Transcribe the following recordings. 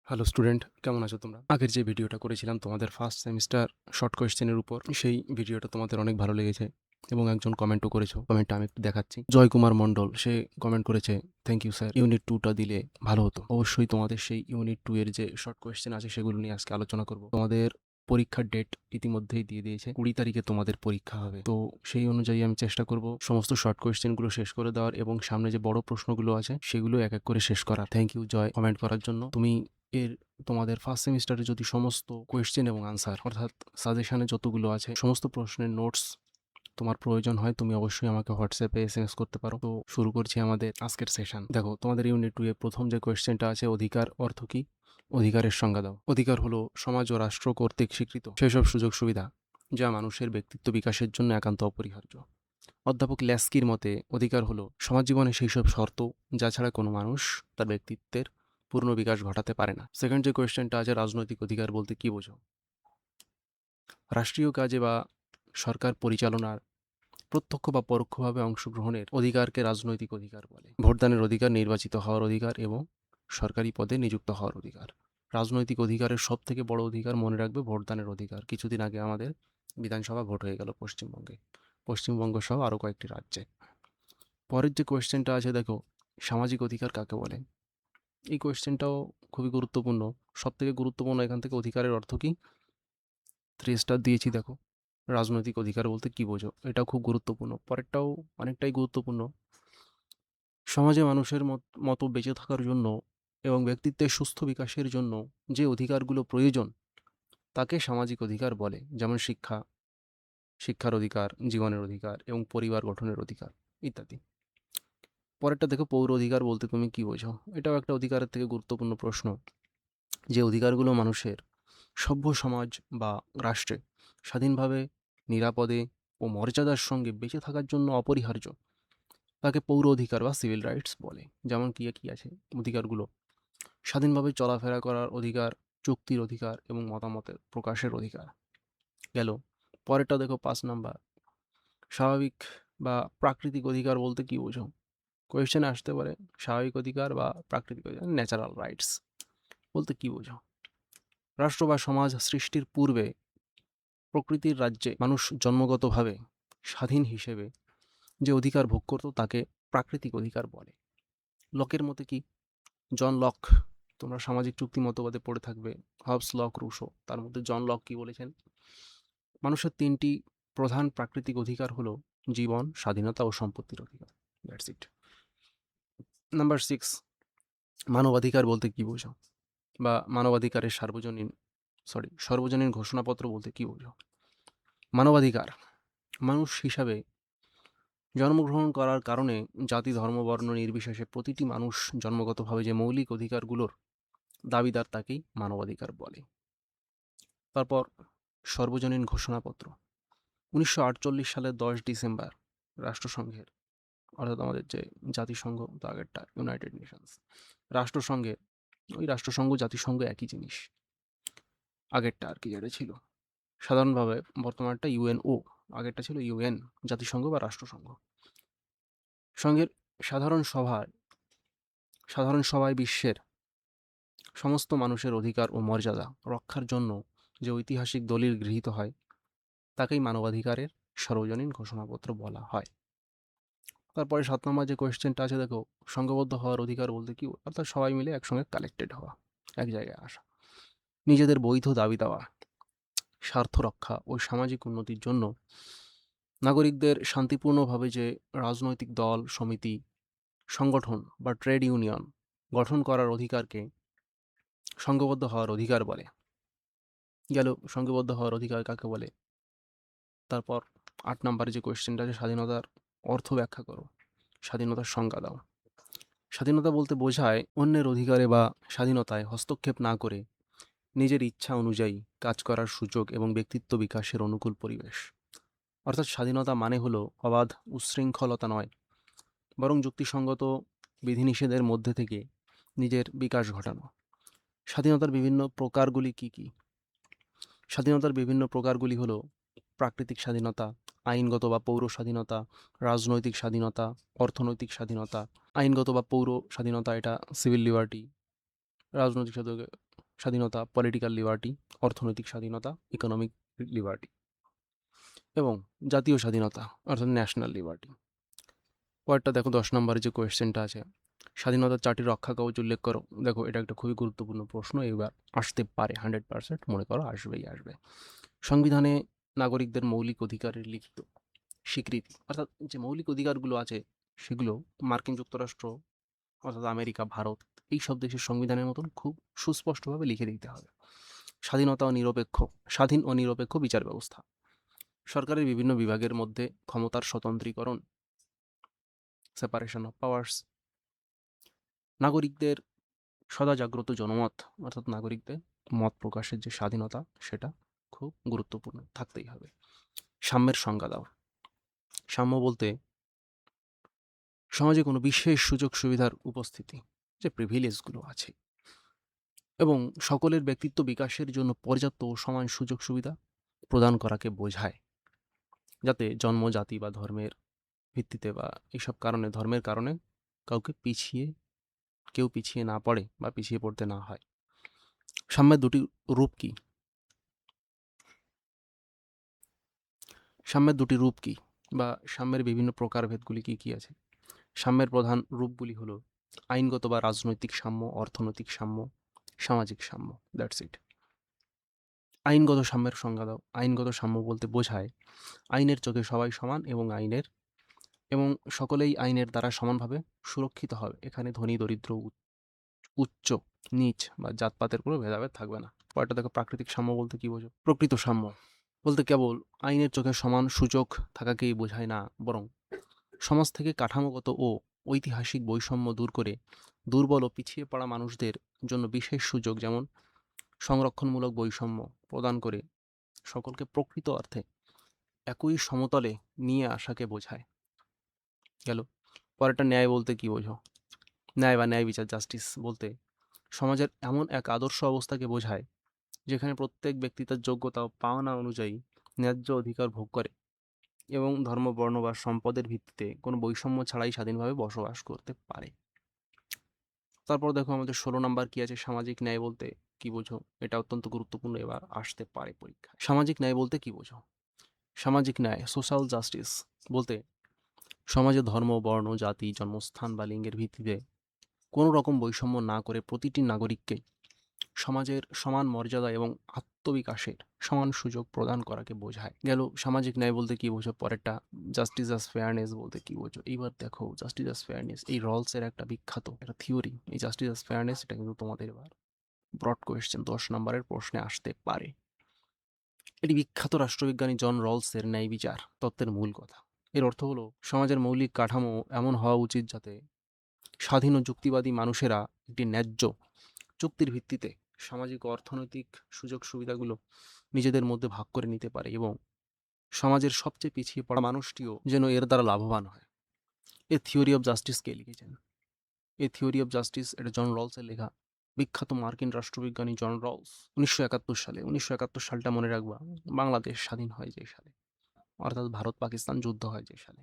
Hello student, কেমন আছো তোমরা? আগের যে ভিডিওটা করেছিলাম তোমাদের ফার্স্ট সেমিস্টার শর্ট কোয়েশ্চেনের উপর, সেই ভিডিওটা তোমাদের অনেক ভালো লেগেছে এবং একজন কমেন্টও করেছো। কমেন্টটা আমি একটু দেখাচ্ছি। জয় কুমার মণ্ডল, সে কমেন্ট করেছে, থ্যাংক ইউ স্যার, ইউনিট 2টা দিলে ভালো হতো। অবশ্যই তোমাদের সেই ইউনিট 2 এর যে শর্ট কোয়েশ্চেন আছে সেগুলো নিয়ে আজকে আলোচনা করব। তোমাদের পরীক্ষার ডেট ইতিমধ্যেই দিয়ে দিয়েছে, 20 তারিখে তোমাদের পরীক্ষা হবে। তো সেই অনুযায়ী আমি চেষ্টা করব সমস্ত শর্ট কোয়েশ্চেনগুলো শেষ করে দেওয়ার এবং সামনে যে বড় প্রশ্নগুলো আছে সেগুলো এক এক করে শেষ করার। থ্যাংক ইউ জয় কমেন্ট করার জন্য। তুমি এর তোমাদের ফার্স্ট সেমিস্টারে যদি সমস্ত কোয়েশ্চেন এবং আনসার অর্থাৎ সাজেশনে যতগুলো আছে সমস্ত প্রশ্নের নোটস তোমার প্রয়োজন হয়, তুমি অবশ্যই আমাকে হোয়াটসঅ্যাপে এসএমএস করতে পারো। তো শুরু করছি আমাদের আজকের সেশন। দেখো, তোমাদের ইউনিট 2 এ প্রথম যে কোয়েশ্চেনটা আছে, অধিকার অর্থ কি? অধিকারের সংজ্ঞা দাও। অধিকার হলো সমাজ ও রাষ্ট্র কর্তৃক স্বীকৃত সেসব সুযোগ সুবিধা যা মানুষের ব্যক্তিত্ব বিকাশের জন্য একান্ত অপরিহার্য। অধ্যাপক ল্যাস্কির মতে অধিকার হলো সমাজ জীবনে সেই সব শর্ত যা ছাড়া কোনো মানুষ তার ব্যক্তিত্বের পূর্ণ বিকাশ ঘটাতে পারে না। সেকেন্ড যে কোয়েশ্চেনটা আছে, রাজনৈতিক অধিকার বলতে কি বোঝো? রাষ্ট্রীয় কাজে বা সরকার পরিচালনার প্রত্যক্ষ বা পরোক্ষভাবে অংশগ্রহণের অধিকারকে রাজনৈতিক অধিকার বলে। ভোটদানের অধিকার, নির্বাচিত হওয়ার অধিকার এবং সরকারি পদে নিযুক্ত হওয়ার অধিকার। রাজনৈতিক অধিকারের সব থেকে বড় অধিকার মনে রাখবে ভোটদানের অধিকার। কিছুদিন আগে আমাদের বিধানসভা ভোট হয়ে গেল পশ্চিমবঙ্গে, পশ্চিমবঙ্গ সহ আরও কয়েকটি রাজ্যে। পরের যে কোয়েশ্চেনটা আছে, দেখো, সামাজিক অধিকার কাকে বলে? এই কোয়েশ্চেনটাও খুবই গুরুত্বপূর্ণ। সব থেকে গুরুত্বপূর্ণ এখান থেকে অধিকারের অর্থ কি, 3 স্টার দিয়েছি। দেখো, রাজনৈতিক অধিকার বলতে কি বোঝো, এটাও খুব গুরুত্বপূর্ণ। পরেরটাও অনেকটাই গুরুত্বপূর্ণ। সমাজে মানুষের মতো বেঁচে থাকার জন্য এবং ব্যক্তিত্বের সুস্থ বিকাশের জন্য যে অধিকারগুলো প্রয়োজন তাকে সামাজিক অধিকার বলে, যেমন শিক্ষা, শিক্ষার অধিকার, জীবনের অধিকার এবং পরিবার গঠনের অধিকার ইত্যাদি। পরেরটা দেখো, পৌর অধিকার বলতে তুমি কি বোঝো? এটাও একটা অধিকারের থেকে গুরুত্বপূর্ণ প্রশ্ন। যে অধিকারগুলো মানুষের সভ্য সমাজ বা রাষ্ট্রে স্বাধীনভাবে, নিরাপদে ও মর্যাদার সঙ্গে বেঁচে থাকার জন্য অপরিহার্য তাকে পৌর অধিকার বা সিভিল রাইটস বলে। যেমন কি কি আছে অধিকারগুলো? স্বাধীনভাবে চলাফেরা করার অধিকার, চুক্তির অধিকার এবং মতামতের প্রকাশের অধিকার গেল। পরেরটা দেখো, 5 নাম্বার, স্বাভাবিক বা প্রাকৃতিক অধিকার বলতে কি বোঝো? কোয়েশ্চেনে আসতে পারে স্বাভাবিক অধিকার বা প্রাকৃতিক অধিকার, ন্যাচারাল রাইটস বলতে কি বোঝো? রাষ্ট্র বা সমাজ সৃষ্টির পূর্বে প্রকৃতির রাজ্যে মানুষ জন্মগতভাবে স্বাধীন হিসেবে যে অধিকার ভোগ করত তাকে প্রাকৃতিক অধিকার বলে। লকের মতে কি? জন লক, তোমরা সামাজিক চুক্তি মতবাদে পড়ে থাকবে, হবস, লক, রুশো। তার মধ্যে জন লক কি বলেছেন? মানুষের 3টি প্রধান প্রাকৃতিক অধিকার হলো জীবন, স্বাধীনতা ও সম্পত্তির অধিকার। That's it. নাম্বার 6, মানবাধিকার বলতে কি বোঝো? বা মানবাধিকারের সর্বজনীন ঘোষণাপত্র বলতে কি বোঝো? মানবাধিকার মানুষ হিসাবে জন্মগ্রহণ করার কারণে জাতি, ধর্ম, বর্ণ নির্বিশেষে প্রতিটি মানুষ জন্মগতভাবে যে মৌলিক অধিকারগুলোর দাবিদার তাকেই মানবাধিকার বলে। তারপর সর্বজনীন ঘোষণাপত্র 1948 সালের 10 ডিসেম্বর রাষ্ট্রসংঘের, অর্থাৎ আমাদের যে জাতিসংঘ, তো আগেরটা ইউনাইটেড নেশনস, রাষ্ট্রসংঘের, ওই রাষ্ট্রসংঘ জাতিসংঘ একই জিনিস, আগেরটা আর কি যেটা ছিল সাধারণভাবে, বর্তমানটা ইউএনও, আগেরটা ছিল ইউএন, জাতিসংঘ বা রাষ্ট্রসংঘ। সংঘের সাধারণ সভায় বিশ্বের সমস্ত মানুষের অধিকার ও মর্যাদা রক্ষার জন্য যে ঐতিহাসিক দলিল গৃহীত হয় তাকেই মানবাধিকারের সর্বজনীন ঘোষণাপত্র বলা হয়। তারপরে 7 নম্বর যে কোয়েশ্চেনটা আছে, দেখো, সংঘবদ্ধ হওয়ার অধিকার বলতে কি? অর্থাৎ সবাই মিলে একসঙ্গে কালেক্টেড হওয়া, এক জায়গায় আসা, নিজেদের বৈধ দাবি দেওয়া, স্বার্থ রক্ষা ও সামাজিক উন্নতির জন্য নাগরিকদের শান্তিপূর্ণভাবে যে রাজনৈতিক দল, সমিতি, সংগঠন বা ট্রেড ইউনিয়ন গঠন করার অধিকারকে সংঘবদ্ধ হওয়ার অধিকার বলে। গেল সংঘবদ্ধ হওয়ার অধিকার কাকে বলে। তারপর 8 নম্বরে যে কোয়েশ্চেনটা আছে, স্বাধীনতার অর্থ ব্যাখ্যা করো, স্বাধীনতার সংজ্ঞা দাও। স্বাধীনতা বলতে বোঝায় অন্যের অধিকারে বা স্বাধীনতায় হস্তক্ষেপ না করে নিজের ইচ্ছা অনুযায়ী কাজ করার সুযোগ এবং ব্যক্তিত্ব বিকাশের অনুকূল পরিবেশ। অর্থাৎ স্বাধীনতা মানে হলো অবাধ উচ্ছৃঙ্খলতা নয়, বরং যুক্তিসঙ্গত বিধিনিষেধের মধ্যে থেকে নিজের বিকাশ ঘটানো। স্বাধীনতার বিভিন্ন প্রকারগুলি কি কি? স্বাধীনতার বিভিন্ন প্রকারগুলি হলো প্রাকৃতিক স্বাধীনতা, আইনগত বা পৌর স্বাধীনতা, রাজনৈতিক স্বাধীনতা, অর্থনৈতিক স্বাধীনতা। আইনগত বা পৌর স্বাধীনতা এটা সিভিল লিবার্টি, রাজনৈতিক স্বাধীনতা স্বাধীনতা, পলিটিক্যাল লিবার্টি, অর্থনৈতিক স্বাধীনতা, ইকোনমিক লিবার্টি, এবং জাতীয় স্বাধীনতা অর্থাৎ ন্যাশনাল লিবার্টি। পরেরটা দেখো 10 নম্বরে যে কোয়েশ্চেনটা আছে, স্বাধীনতার 4টি রক্ষা কবচ উল্লেখ করো। দেখো এটা একটা খুবই গুরুত্বপূর্ণ প্রশ্ন, এবার আসতে পারে 100%, মনে করো আসবেই আসবে। সংবিধানে নাগরিকদের মৌলিক অধিকারের লিখিত স্বীকৃতি, অর্থাৎ যে মৌলিক অধিকারগুলো আছে সেগুলো মার্কিন যুক্তরাষ্ট্র অর্থাৎ আমেরিকা, ভারত এই সব দেশের সংবিধানের মতন খুব সুস্পষ্টভাবে লিখে দিতে হবে। স্বাধীনতা ও নিরপেক্ষ, স্বাধীন ও নিরপেক্ষ বিচার ব্যবস্থা, সরকারের বিভিন্ন বিভাগের মধ্যে ক্ষমতার স্বতন্ত্রীকরণ, সেপারেশন অফ পাওয়ার্স, নাগরিকদের সদা জাগ্রত জনমত, অর্থাৎ নাগরিকদের মত প্রকাশের যে স্বাধীনতা সেটা খুব গুরুত্বপূর্ণ, থাকতেই হবে। সাম্যের সংজ্ঞা দাও। সাম্য বলতে সমাজে কোনো বিশেষ সুযোগ সুবিধার উপস্থিতি, যে প্রিভিলেজগুলো আছে, এবং সকলের ব্যক্তিত্ব বিকাশের জন্য পর্যাপ্ত ও সমান সুযোগ সুবিধা প্রদান করাকে বোঝায়, যাতে জন্ম, জাতি বা ধর্মের ভিত্তিতে বা এইসব কারণে, ধর্মের কারণে কেউ পিছিয়ে না পড়ে বা পিছিয়ে পড়তে না হয়। সাম্যের দুটি রূপ কি? সাম্যের দুটি রূপ কি বা সাম্যের বিভিন্ন প্রকারভেদগুলি কি কি আছে? সাম্যের প্রধান রূপগুলি হলো আইনগত বা রাজনৈতিক সাম্য, অর্থনৈতিক সাম্য, সামাজিক সাম্য। That's it. আইনগত সাম্যের সংজ্ঞা দাও। আইনগত সাম্য বলতে বোঝায় আইনের চোখে সবাই সমান এবং সকলেই আইনের দ্বারা সমানভাবে সুরক্ষিত হবে। এখানে ধনী, দরিদ্র, উচ্চ, নীচ বা জাতপাতের কোনো ভেদাভেদ থাকবে না। পরেরটা দেখো, প্রাকৃতিক সাম্য বলতে কি বোঝো? প্রকৃত সাম্য বলতে কেবল আইনের চোখে সমান সুযোগ থাকাকেই বোঝায় না, বরং সমাজ থেকে কাঠামোগত ও ঐতিহাসিক বৈষম্য দূর করে দুর্বল ও পিছিয়ে পড়া মানুষদের জন্য বিশেষ সুযোগ, যেমন সংরক্ষণমূলক বৈষম্য প্রদান করে সকলকে প্রকৃত অর্থে একই সমতলে নিয়ে আসাকে বোঝায়। গেল। পরেরটা ন্যায় বলতে কি বোঝো? ন্যায় বা ন্যায় বিচার, জাস্টিস বলতে সমাজের এমন এক আদর্শ অবস্থাকে বোঝায় যেখানে প্রত্যেক ব্যক্তি তার যোগ্যতা ও পাওনা অনুযায়ী ন্যায্য অধিকার ভোগ করে এবং ধর্ম, বর্ণ বা সম্পদের ভিত্তিতে কোনো বৈষম্য ছাড়াই স্বাধীনভাবে বসবাস করতে পারে। তারপর দেখো আমাদের 16 নাম্বার কি আছে, সামাজিক ন্যায় বলতে কি বোঝো? এটা অত্যন্ত গুরুত্বপূর্ণ, এবার আসতে পারে পরীক্ষায়। সামাজিক ন্যায় বলতে কি বোঝো? সামাজিক ন্যায়, সোশ্যাল জাস্টিস বলতে সমাজে ধর্ম, বর্ণ, জাতি, জন্মস্থান বা লিঙ্গের ভিত্তিতে কোনো রকম বৈষম্য না করে প্রতিটি নাগরিককে সমাজের সমান মর্যাদা এবং আত্মবিকাশের সমান সুযোগ প্রদান করাকে বোঝায়। গেল। সামাজিক ন্যায় বলতে কি বোঝো? পরেরটা জাস্টিস অ্যাজ ফেয়ারনেস বলতে কি বোঝো? এইবার দেখো, জাস্টিস অ্যাজ ফেয়ারনেস এই রলসের একটা বিখ্যাত একটা থিওরি। এই জাস্টিস অ্যাজ ফেয়ারনেস এটা কিন্তু তোমাদের এবার ব্রড কোয়েশ্চেন 10 নম্বরের প্রশ্নে আসতে পারে। এটি বিখ্যাত রাষ্ট্রবিজ্ঞানী জন রলসের ন্যায় বিচার তত্ত্বের মূল কথা। এর অর্থ হলো সমাজের মৌলিক কাঠামো এমন হওয়া উচিত যাতে স্বাধীন ও যুক্তিবাদী মানুষেরা একটি ন্যায্য চুক্তির ভিত্তিতে সামাজিক ও অর্থনৈতিক সুযোগ সুবিধাগুলো নিজেদের মধ্যে ভাগ করে নিতে পারে এবং সমাজের সবচেয়ে পিছিয়ে পড়া মানুষটিও যেন এর দ্বারা লাভবান হয়। এ থিওরি অফ জাস্টিস কে লিখেছেন? এই থিওরি অফ জাস্টিস এটা জন রলসের লেখা। বিখ্যাত মার্কিন রাষ্ট্রবিজ্ঞানী জন রলস 1971 সালে, 1971 সালটা মনে রাখবা, বাংলাদেশ স্বাধীন হয় যে সালে, অর্থাৎ ভারত পাকিস্তান যুদ্ধ হয় যে সালে,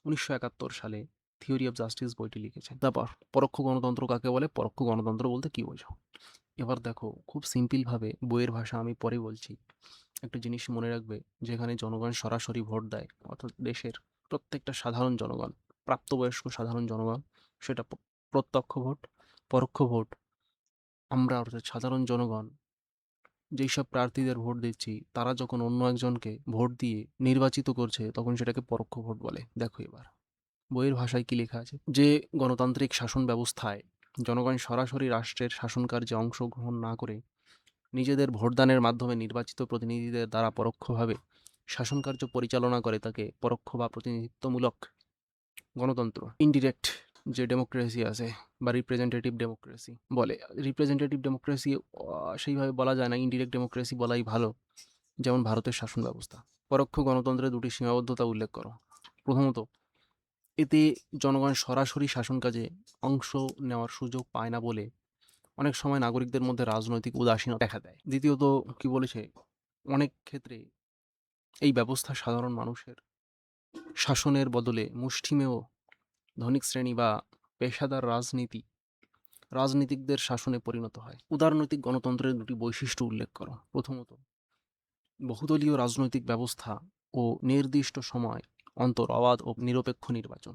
1971 সালে থিওরি অফ জাস্টিস বইটি লিখেছেন। তারপর পরোক্ষ গণতন্ত্র কাকে বলে? পরোক্ষ গণতন্ত্র বলতে কি বোঝো? এবার দেখো, খুব সিম্পলভাবে বইয়ের ভাষা আমি পরে বলছি, একটা জিনিস মনে রাখবে, যেখানে জনগণ সরাসরি ভোট দেয়, অর্থাৎ দেশের প্রত্যেকটা সাধারণ জনগণ, প্রাপ্তবয়স্ক সাধারণ জনগণ, সেটা প্রত্যক্ষ ভোট, পরোক্ষ ভোট, আমরা অর্থাৎ সাধারণ জনগণ যেই সব প্রার্থীদের ভোট দিচ্ছি তারা যখন অন্য একজনকে ভোট দিয়ে নির্বাচিত করছে তখন সেটাকে পরোক্ষ ভোট বলে। দেখো এবার বইয়ের ভাষায় কি লেখা আছে, যে গণতান্ত্রিক শাসন ব্যবস্থায় জনগণ সরাসরি রাষ্ট্রের শাসনকার্যে অংশগ্রহণ না করে নিজেদের ভোটদানের মাধ্যমে নির্বাচিত প্রতিনিধিদের দ্বারা পরোক্ষভাবে শাসনকার্য পরিচালনা করে তাকে পরোক্ষ বা প্রতিনিধিত্বমূলক গণতন্ত্র, ইনডিরেক্ট যে ডেমোক্রেসি আছে বা রিপ্রেজেন্টেটিভ ডেমোক্রেসি বলে। রিপ্রেজেন্টেটিভ ডেমোক্রেসি সেইভাবে বলা যায় না, ইনডিরেক্ট ডেমোক্রেসি বলাই ভালো, যেমন ভারতের শাসন ব্যবস্থা। পরোক্ষ গণতন্ত্রের দুটি সীমাবদ্ধতা উল্লেখ করো। প্রথমত, এতে জনগণ সরাসরি শাসন কাজে অংশ নেওয়ার সুযোগ পায় না বলে অনেক সময় নাগরিকদের মধ্যে রাজনৈতিক উদাসীনতা দেখা দেয়। দ্বিতীয়ত, কি বলেছে, অনেক ক্ষেত্রে এই ব্যবস্থা সাধারণ মানুষের শাসনের বদলে মুষ্টিমেয় ধনিক শ্রেণী বা পেশাদার রাজনীতি রাজনীতিকদের শাসনে পরিণত হয়। উদারনৈতিক গণতন্ত্রের দুটি বৈশিষ্ট্য উল্লেখ করো। প্রথমত, বহুদলীয় রাজনৈতিক ব্যবস্থা ও নির্দিষ্ট সময় অন্তর অবাধ ও নিরপেক্ষ নির্বাচন।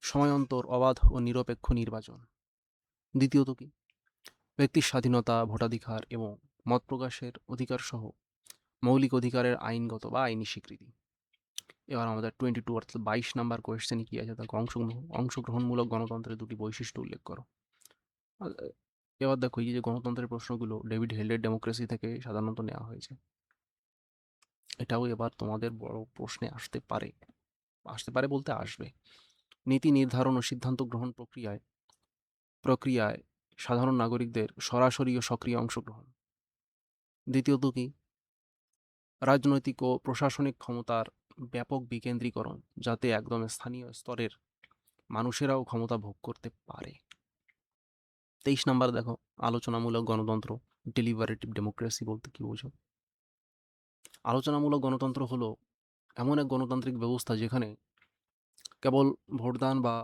সময় অন্তর অবাধ ও নিরপেক্ষ নির্বাচন। দ্বিতীয়ত কি? ব্যক্তির স্বাধীনতা, ভোটাধিকার এবং মত প্রকাশের অধিকার সহ মৌলিক অধিকারের আইনগত বা আইনি স্বীকৃতি। এবার আমাদের 22 অর্থাৎ 22 নাম্বার কোয়েশ্চেনে কি আছে? দেখো, অংশগ্রহণমূলক গণতন্ত্রের দুটি বৈশিষ্ট্য উল্লেখ করো। আর এবার দেখো, এই যে গণতন্ত্রের প্রশ্নগুলো ডেভিড হেলের ডেমোক্রেসি থেকে সাধারণত নেওয়া হয়েছে। এটাও এবার তোমাদের বড় প্রশ্নে আসতে পারে। আসতে পারে বলতে আসবে। নীতি নির্ধারণ ও সিদ্ধান্ত গ্রহণ প্রক্রিয়ায় সাধারণ নাগরিকদের সরাসরি ও সক্রিয় অংশগ্রহণ। দ্বিতীয়ত কি? রাজনৈতিক ও প্রশাসনিক ক্ষমতার ব্যাপক বিকেন্দ্রীকরণ, যাতে একদম স্থানীয় স্তরের মানুষেরাও ক্ষমতা ভোগ করতে পারে। 23 নাম্বার দেখো, আলোচনামূলক গণতন্ত্র, ডেলিবারেটিভ ডেমোক্রেসি বলতে কি বোঝো? আলোচনামূলক গণতন্ত্র হলো এমন এক গণতান্ত্রিক ব্যবস্থা যেখানে কেবল ভোটদান বা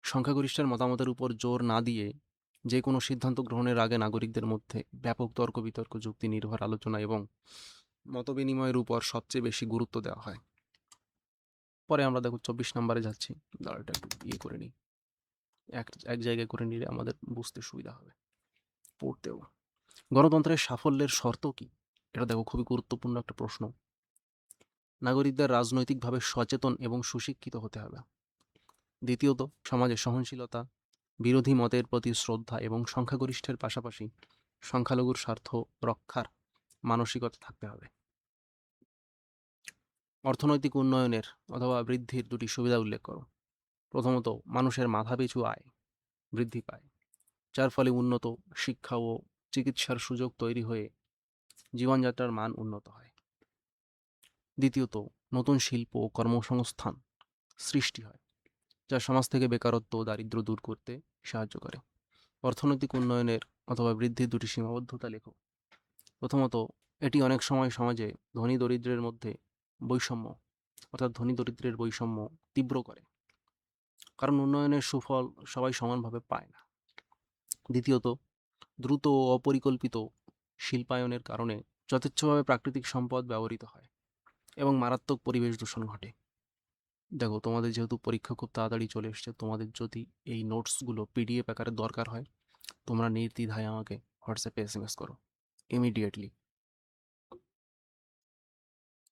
সংখ্যাগরিষ্ঠের মতামতের উপর জোর না দিয়ে যে কোনো সিদ্ধান্ত গ্রহণের আগে নাগরিকদের মধ্যে ব্যাপক তর্ক বিতর্ক, যুক্তি নির্ভর আলোচনা এবং মতবিনিময়ের উপর সবচেয়ে বেশি গুরুত্ব দেওয়া হয়। পরে আমরা দেখো 24 নম্বরে যাচ্ছি। দাঁড়াটা একটু করে নিই, এক জায়গায় করে নিলে আমাদের বুঝতে সুবিধা হবে, পড়তেও। গণতন্ত্রের সাফল্যের শর্ত কি? এটা দেখো, খুবই গুরুত্বপূর্ণ একটা প্রশ্ন। নাগরিকদের রাজনৈতিকভাবে সচেতন এবং সুশিক্ষিত হতে হবে। দ্বিতীয়ত, সমাজে সহনশীলতা, বিরোধী মতের প্রতি শ্রদ্ধা এবং সংখ্যাগরিষ্ঠের পাশাপাশি সংখ্যালঘুর স্বার্থ রক্ষার মানসিকতা থাকতে হবে। অর্থনৈতিক উন্নয়নের অথবা বৃদ্ধির দুটি সুবিধা উল্লেখ করো। প্রথমত, মানুষের মাথাপিছু আয় বৃদ্ধি পায়, যার ফলে উন্নত শিক্ষা ও চিকিৎসার সুযোগ তৈরি হয়ে জীবনযাত্রার মান উন্নত হয়। দ্বিতীয়ত, নতুন শিল্প ও কর্মসংস্থান সৃষ্টি হয়, যা সমাজ থেকে বেকারত্ব ও দারিদ্র্য দূর করতে সাহায্য করে। অর্থনৈতিক উন্নয়নের অথবা বৃদ্ধির দুটি সীমাবদ্ধতা লেখো। প্রথমত, এটি অনেক সময় সমাজে ধনী দরিদ্রের মধ্যে বৈষম্য অর্থাৎ ধনী দরিদ্রের বৈষম্য তীব্র করে, কারণ উন্নয়নের সুফল সবাই সমানভাবে পায় না। দ্বিতীয়ত, দ্রুত ও অপরিকল্পিত শিল্পায়নের কারণে যথেচ্ছভাবে প্রাকৃতিক সম্পদ ব্যবহৃত হয় এবং মারাত্মক পরিবেশ দূষণ ঘটে। দেখো, তোমাদের যেহেতু পরীক্ষা খুব তাড়াতাড়ি চলে এসছে, তোমাদের যদি এই নোটসগুলো পিডিএফ আকারে দরকার হয়, তোমরা নির্দ্বিধায় আমাকে হোয়াটসঅ্যাপে SMS করো ইমিডিয়েটলি।